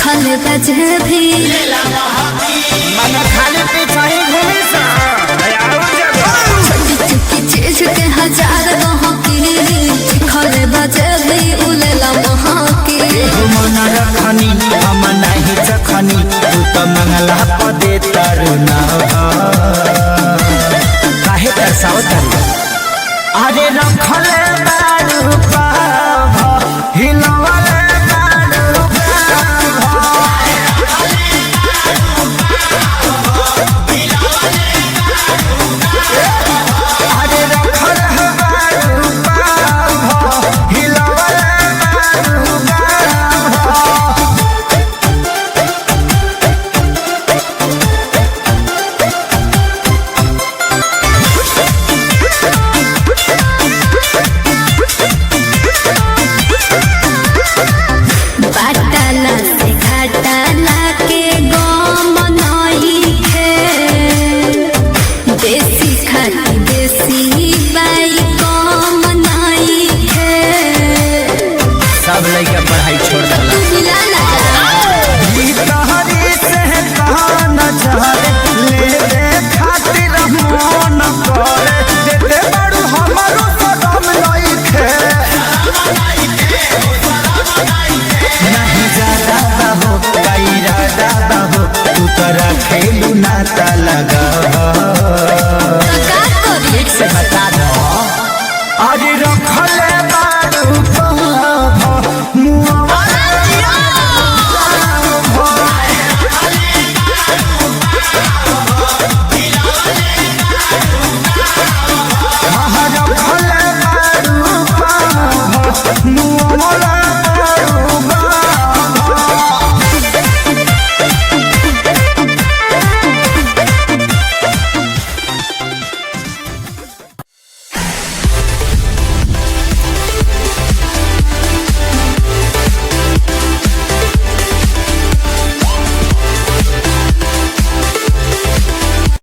चिखल बजे भी मन खाली पीछा ही घूमी सा छोटी चुकी चीज के हजार गहकी चिखल बजे भी उलेला महकी मन रखनी हम नहीं चखनी तू तो मंगला पदे तरुना काहे तरसाओ तरू अरे रखले बारू पाभ हिलवले बारू अरे रखले बारू पाभ हिलवले बाटला से घाटला के गम नहीं है देसी खाती देसी